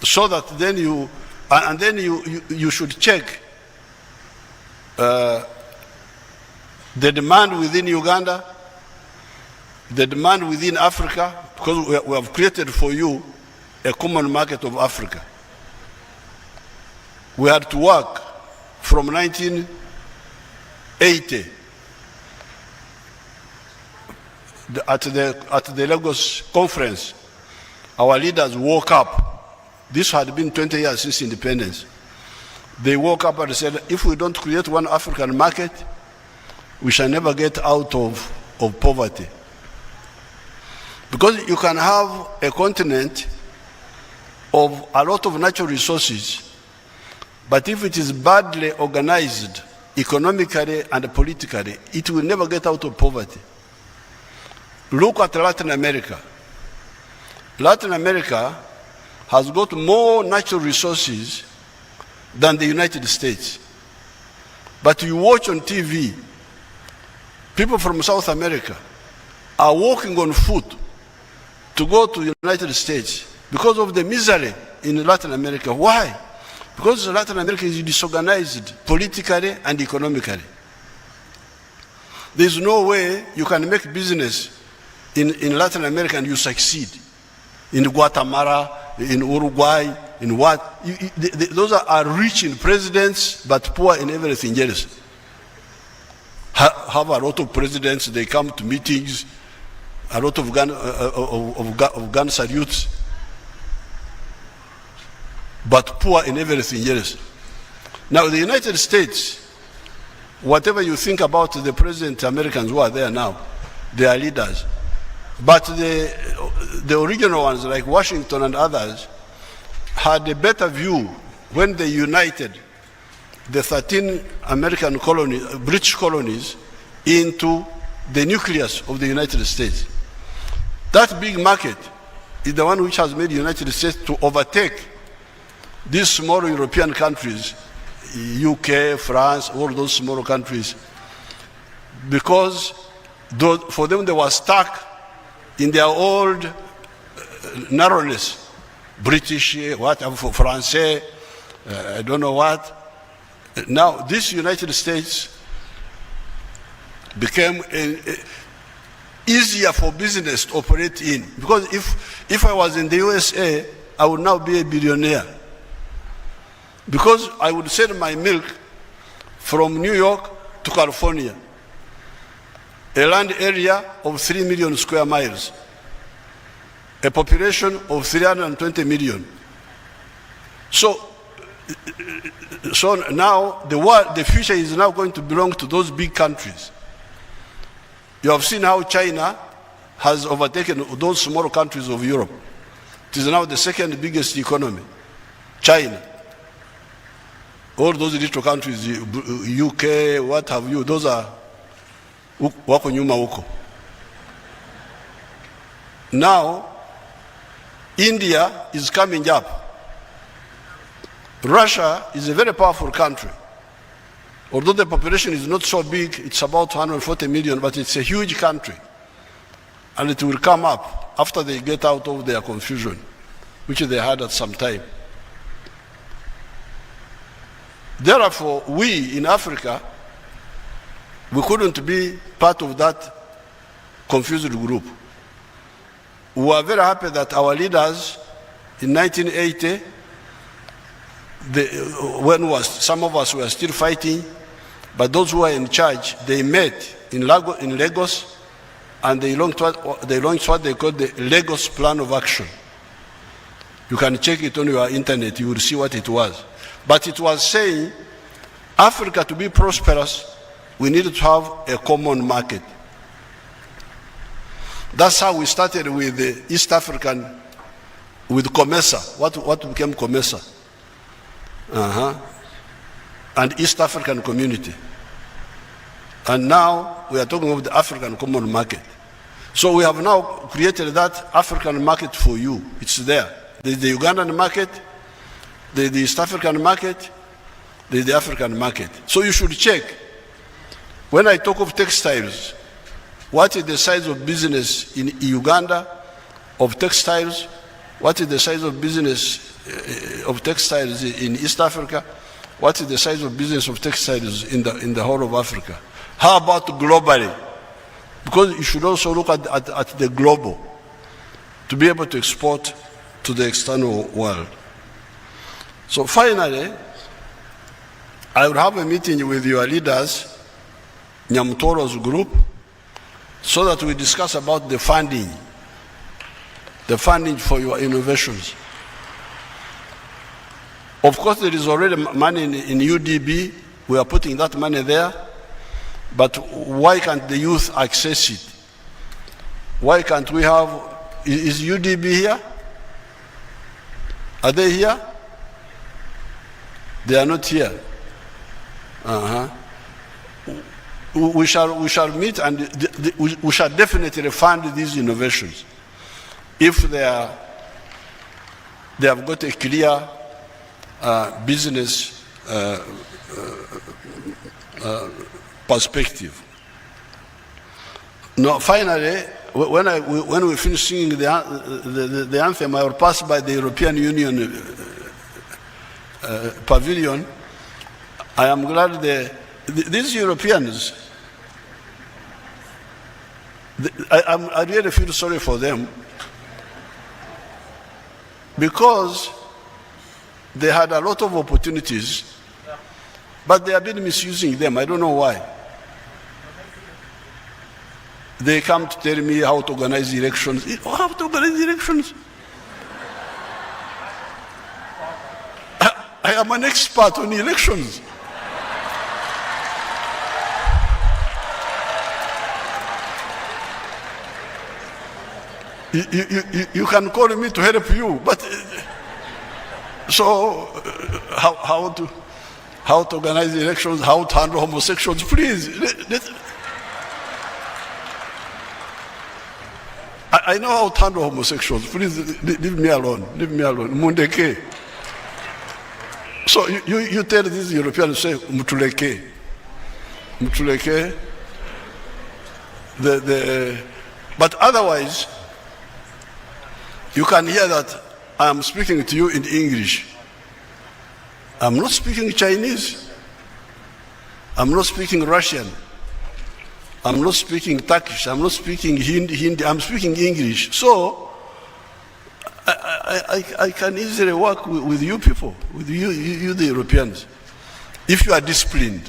so that then you should check the demand within Uganda, the demand within Africa, because we have created for you a common market of Africa. We had to work from 1980 at the Lagos conference. Our leaders woke up. This had been 20 years since independence. They woke up and said, if we don't create one African market, we shall never get out of poverty. Because you can have a continent of a lot of natural resources, but if it is badly organized economically and politically, it will never get out of poverty. Look at Latin America. Latin America has got more natural resources than the United States. But you watch on TV, people from South America are walking on foot to go to the United States because of the misery in Latin America. Why? Because Latin America is disorganized politically and economically. There's no way you can make business in Latin America and you succeed. In Guatemala, in Uruguay, in what? Those are rich in presidents, but poor in everything else. Have a lot of presidents, they come to meetings, a lot of gun salutes, but poor in everything else. Now, the United States, whatever you think about the present Americans who are there now, they are leaders. But the original ones, like Washington and others, had a better view when they united the 13 American colonies, British colonies, into the nucleus of the United States. That big market is the one which has made the United States to overtake these small European countries, UK, France, all those small countries, because for them they were stuck in their old narrowness. British, whatever, Francais, I don't know what. Now, this United States became easier for business to operate in. Because if I was in the USA, I would now be a billionaire. Because I would sell my milk from New York to California, a land area of 3 million square miles, a population of 320 million. So now the future is now going to belong to those big countries. You have seen how China has overtaken those small countries of Europe. It is now the second biggest economy, China. All those little countries, UK, what have you, those are wako nyuma huko. Now, India is coming up. Russia is a very powerful country. Although the population is not so big, it's about 140 million, but it's a huge country. And it will come up after they get out of their confusion, which they had at some time. Therefore, we in Africa, we couldn't be part of that confused group. We were very happy that our leaders in 1980, some of us were still fighting, but those who were in charge, they met in Lagos, and they launched what they called the Lagos Plan of Action. You can check it on your internet, you will see what it was. But it was saying, Africa to be prosperous, we need to have a common market. That's how we started with the East African, with COMESA, what became COMESA. And East African Community. And now we are talking about the African Common Market. So we have now created that African market for you. It's there. There's the Ugandan market, there's the East African market, there's the African market. So you should check. When I talk of textiles, what is the size of business in Uganda of textiles What is the size of business of textiles in East Africa? What is the size of business of textiles in the whole of Africa? How about globally? Because you should also look at the global to be able to export to the external world. So finally, I will have a meeting with your leaders, Nyamutoro's group, so that we discuss about the funding for your innovations. Of course, there is already money in UDB. We are putting that money there. But why can't the youth access it? Why can't we have, is UDB here? Are they here? They are not here. We shall meet and we shall definitely fund these innovations if they have got a clear business perspective. Now, finally, when we finish singing the anthem, I will pass by the European Union pavilion. I am glad these Europeans, I really feel sorry for them because they had a lot of opportunities, but they have been misusing them. I don't know why. They come to tell me how to organize elections. How to organize elections? I am an expert on elections. You can call me to help you, but so how to organize elections, how to handle homosexuals, please. I know how to handle homosexuals. Please leave me alone. Leave me alone. Mundeke. So you tell these Europeans, say mutuleke. Mutuleke. But otherwise, you can hear that I am speaking to you in English. I'm not speaking Chinese. I'm not speaking Russian. I'm not speaking Turkish. I'm not speaking Hindi. I'm speaking English. So I can easily work with you people, with you the Europeans, if you are disciplined.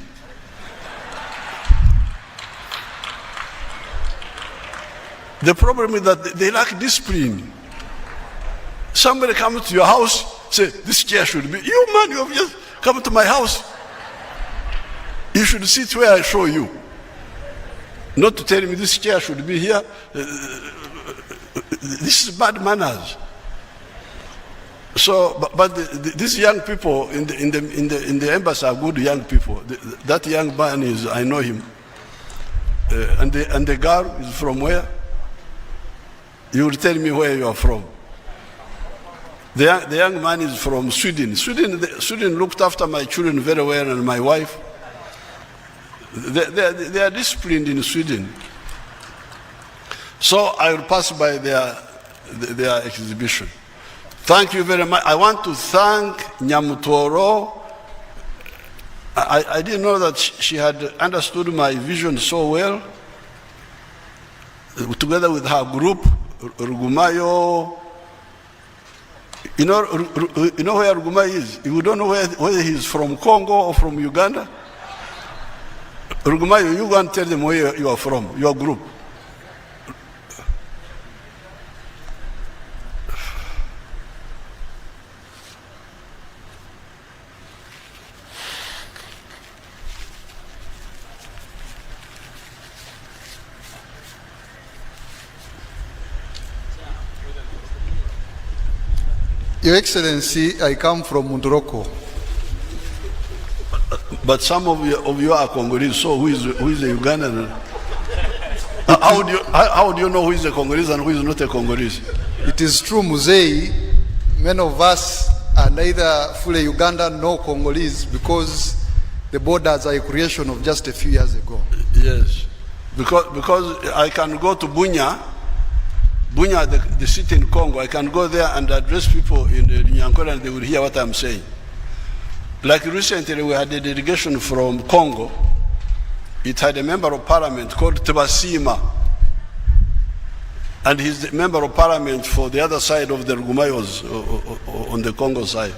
The problem is that they lack discipline. Somebody comes to your house, say, this chair should be, you man, you have just come to my house. You should sit where I show you. Not to tell me this chair should be here. This is bad manners. So, but these young people in the embassy are good young people. That young man is, I know him. And the girl is from where? You will tell me where you are from. The young man is from Sweden. Sweden looked after my children very well and my wife. They are disciplined in Sweden. So I will pass by their exhibition. Thank you very much. I want to thank Nyamutoro. I didn't know that she had understood my vision so well. Together with her group, Rugumayo. You know where Rugumayo is? You don't know whether he's from Congo or from Uganda. Rugumayo, you go and tell them where you are from, your group. Your Excellency, I come from Munduroko. But some of you are Congolese, so who is a Ugandan? How do you know who is a Congolese and who is not a Congolese? It is true, Musei, many of us are neither fully Ugandan nor Congolese because the borders are a creation of just a few years ago. Yes, because I can go to Bunya Bunya, the city in Congo, I can go there and address people in Nyankole and they will hear what I'm saying. Like recently, we had a delegation from Congo. It had a member of parliament called Tebasima. And he's the member of parliament for the other side of the Rugumayos, on the Congo side.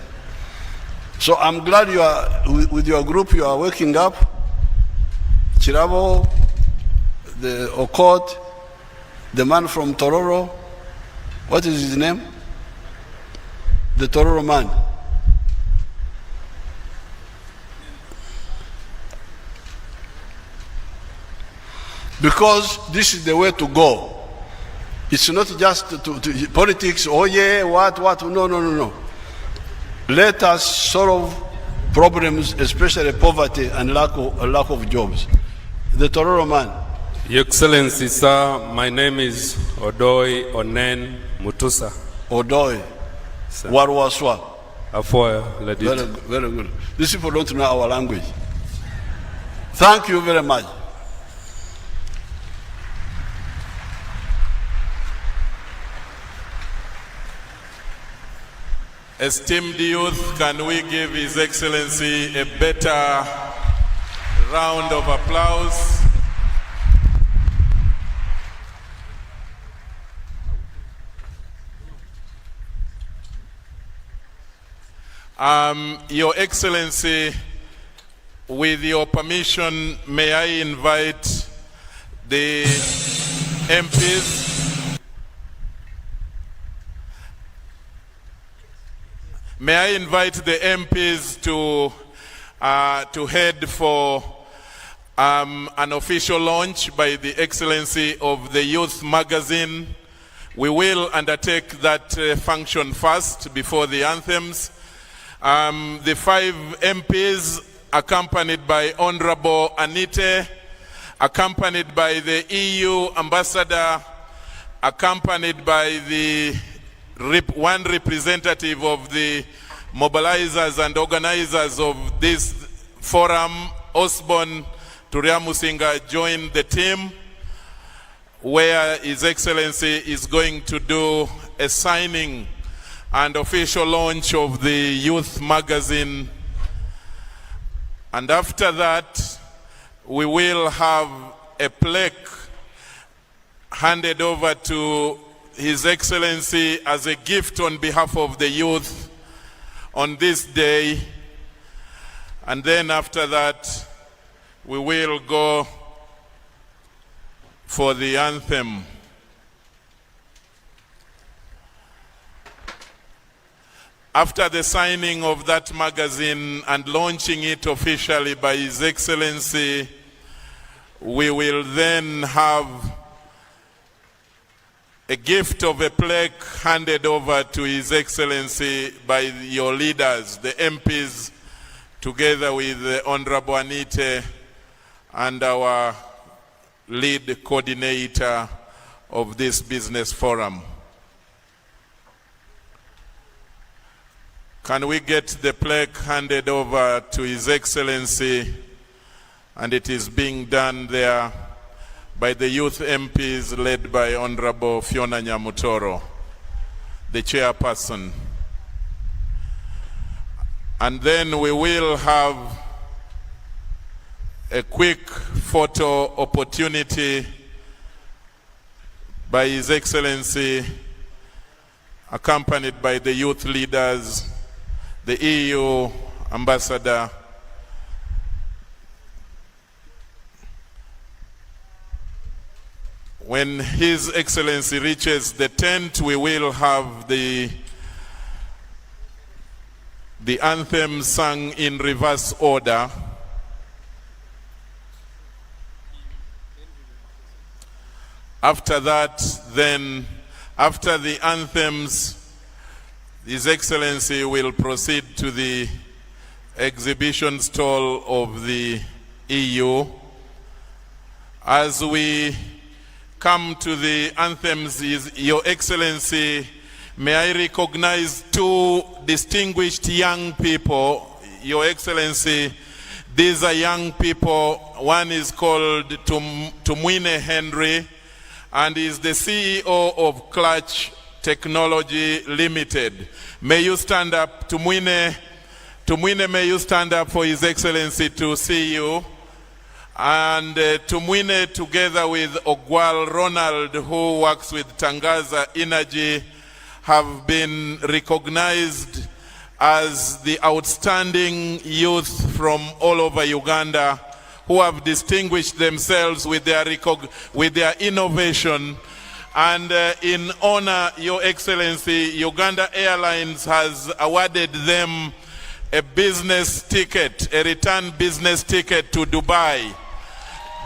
So I'm glad you are, with your group, you are waking up. Chirabo, the Okot, the man from Tororo, what is his name? The Tororo man. Because this is the way to go. It's not just to politics, oh yeah, what, no. Let us solve problems, especially poverty and lack of jobs. The Tororo man. Your Excellency, sir, my name is Odoi Onen Mutusa. Odoi. Warwaswa. Afoya, Ladit. Very good. These people don't know our language. Thank you very much. Esteemed youth, can we give His Excellency a better round of applause? Your Excellency, with your permission, may I invite the MPs? May I invite the MPs to head for an official launch by the Excellency of the Youth Magazine. We will undertake that function first before the anthems. The 5 MPs, accompanied by Honorable Anite, accompanied by the EU Ambassador, accompanied by the one representative of the mobilizers and organizers of this forum, Osborne Turiamusinga, joined the team, where His Excellency is going to do a signing and official launch of the Youth Magazine. And after that, we will have a plaque handed over to His Excellency as a gift on behalf of the youth on this day. And then after that, we will go for the anthem. After the signing of that magazine and launching it officially by His Excellency, we will then have a gift of a plaque handed over to His Excellency by your leaders, the MPs, together with the Honorable Anite and our lead coordinator of this business forum. Can we get the plaque handed over to His Excellency? And it is being done there by the youth MPs led by Honorable Fiona Nyamutoro, the chairperson. And then we will have a quick photo opportunity by His Excellency, accompanied by the youth leaders, the EU Ambassador, when His Excellency reaches the tent, we will have the anthem sung in reverse order. After that, then, after the anthems, His Excellency will proceed to the exhibition stall of the EU. As we come to the anthems, Your Excellency, may I recognize 2 distinguished young people. Your Excellency, these are young people. One is called Tumwine Henry, and is the CEO of Clutch Technology Limited. May you stand up. Tumwine, may you stand up for His Excellency to see you. And Tumwine, together with Ogwal Ronald, who works with Tangaza Energy, have been recognized as the outstanding youth from all over Uganda who have distinguished themselves with their innovation. And in honor, Your Excellency, Uganda Airlines has awarded them a business ticket, a return business ticket to Dubai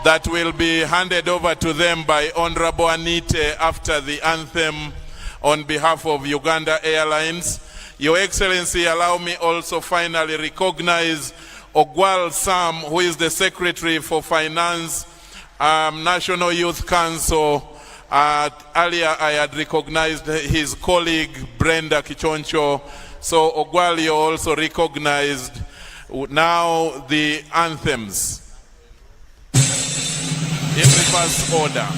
that will be handed over to them by Honorable Anite after the anthem on behalf of Uganda Airlines. Your Excellency, allow me also finally recognize Ogwal Sam, who is the Secretary for Finance, National Youth Council. Earlier I had recognized his colleague Brenda Kichoncho. So Ogwal, you're also recognized. Now the anthems in reverse order.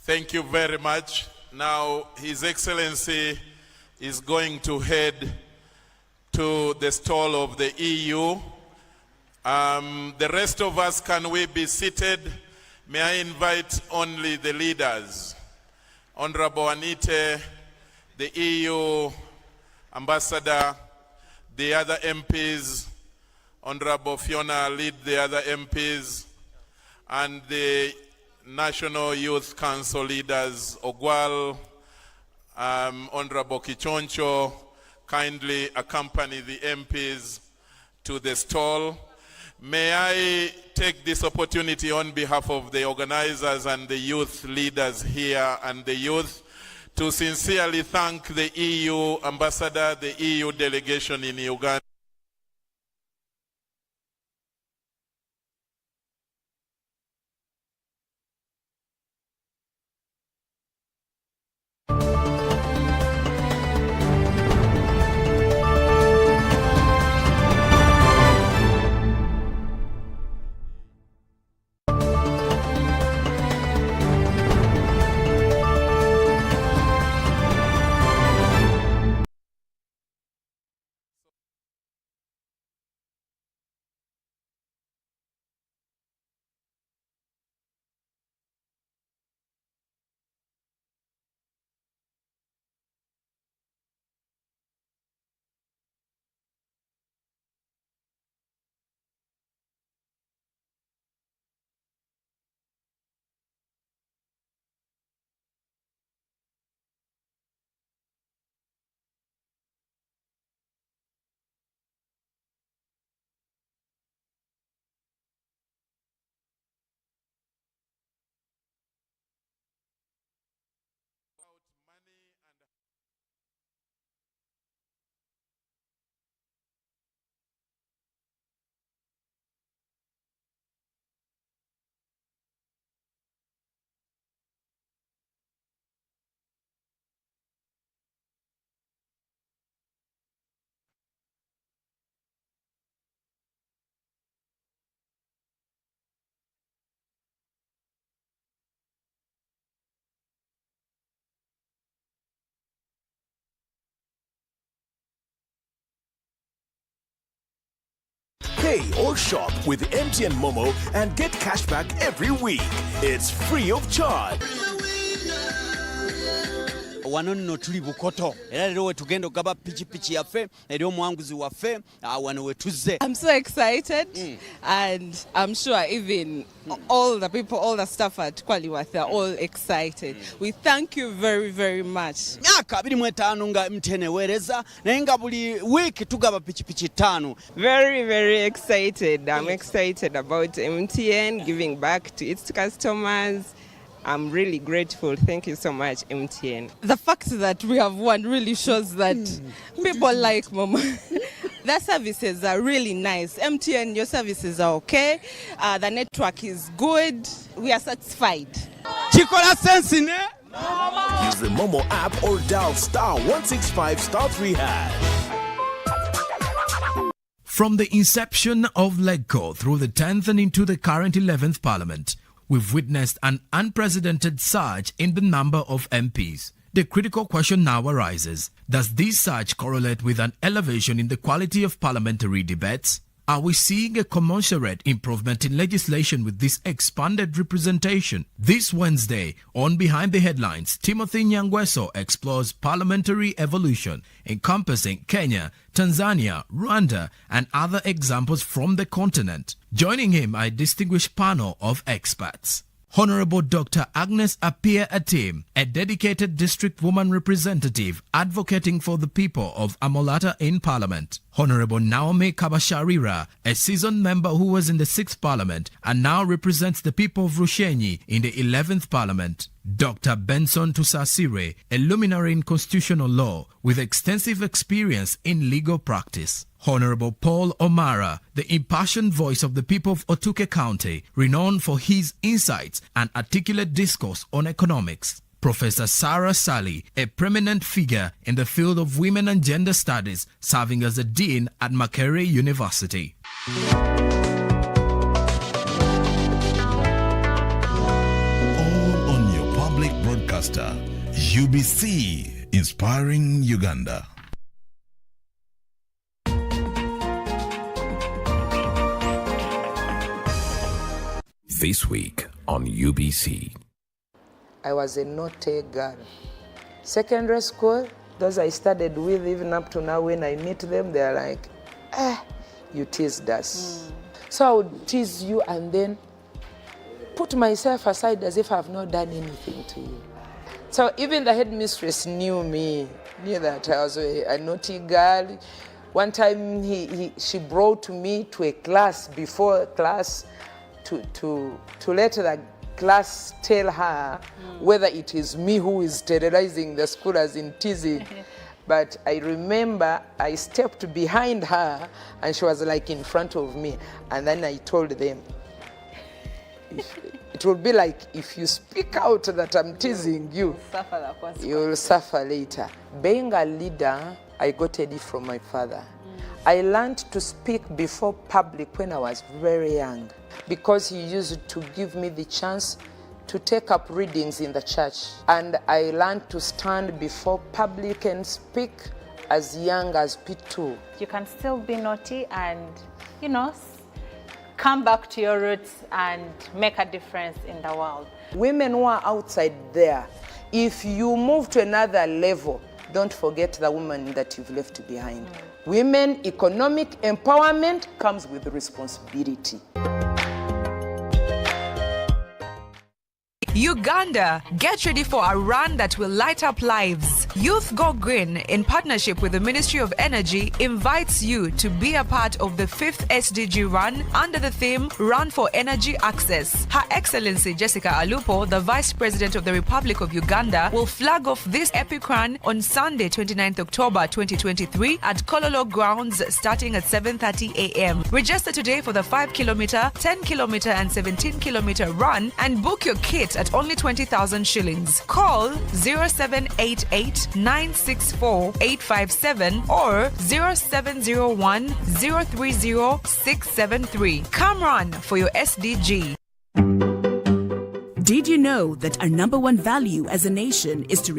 Thank you very much. Now, His Excellency is going to head to the stall of the EU. The rest of us, can we be seated? May I invite only the leaders. Honorable Anite, the EU Ambassador, the other MPs, Honorable Fiona lead the other MPs, and the National Youth Council leaders, Ogwal, Honorable Kichoncho, kindly accompany the MPs to the stall. May I take this opportunity on behalf of the organizers and the youth leaders here and the youth to sincerely thank the EU ambassador, the EU delegation in Uganda. Pay or shop with MTN Momo and get cashback every week. It's free of charge. Wano nno tuli Bukoto era lero wetugenda okugaba pichipichi yaffe eri omwanguzi waffe wano wetuzze. I'm so excited and I'm sure even all the people, all the staff at Kwaliwath, they're all excited. We thank you very, very much. Myaka 25 nga MTN eweereza naye nga buli week tugaba pichipichi 5. Very, very excited. I'm excited about MTN giving back to its customers. I'm really grateful. Thank you so much, MTN. The fact that we have won really shows that people like Mama. Their services are really nice. MTN, your services are okay. The network is good. We are satisfied. Chikola sense ne? Use the Momo app or dial *165*3#. From the inception of LegCo through the 10th and into the current 11th Parliament, we've witnessed an unprecedented surge in the number of MPs. The critical question now arises, does this surge correlate with an elevation in the quality of parliamentary debates? Are we seeing a commensurate improvement in legislation with this expanded representation? This Wednesday, on Behind the Headlines, Timothy Nyangweso explores parliamentary evolution, encompassing Kenya, Tanzania, Rwanda, and other examples from the continent. Joining him are a distinguished panel of experts. Honorable Dr. Agnes Appiah Atim, a dedicated district woman representative advocating for the people of Amolata in Parliament. Honorable Naomi Kabasharira, a seasoned member who was in the 6th Parliament and now represents the people of Rushenyi in the 11th Parliament. Dr. Benson Tusasire, a luminary in constitutional law with extensive experience in legal practice. Honorable Paul Omara, the impassioned voice of the people of Otuke County, renowned for his insights and articulate discourse on economics. Professor Sarah Sally, a prominent figure in the field of women and gender studies, serving as a dean at Makerere University. All on your public broadcaster, UBC, inspiring Uganda. This week on UBC. I was a naughty girl. Secondary school, those I studied with, even up to now when I meet them, they're like, you teased us. So I would tease you and then put myself aside as if I've not done anything to you. So even the headmistress knew me, knew that I was a naughty girl. One time she brought me to a class, before class, to let the class tell her whether it is me who is terrorizing the school as in teasing. But I remember I stepped behind her and she was like in front of me. And then I told them, it will be like if you speak out that I'm teasing you, you'll suffer later. Being a leader, I got it from my father. I learned to speak before public when I was very young, because he used to give me the chance to take up readings in the church. And I learned to stand before public and speak as young as P2. You can still be naughty and, come back to your roots and make a difference in the world. Women who are outside there, if you move to another level, don't forget the woman that you've left behind. Women, economic empowerment comes with responsibility. Uganda, get ready for a run that will light up lives. Youth Go Green, in partnership with the Ministry of Energy, invites you to be a part of the 5th SDG run under the theme Run for Energy Access. Her Excellency Jessica Alupo, the Vice President of the Republic of Uganda, will flag off this epic run on Sunday, 29th October 2023 at Kololo grounds starting at 7:30 a.m. Register today for the 5 kilometer, 10 kilometer and 17 kilometer run and book your kit at only 20,000 shillings. Call 0788 964 857 or 0701 030 673. Come run for your SDG. Did you know that our number one value as a nation is to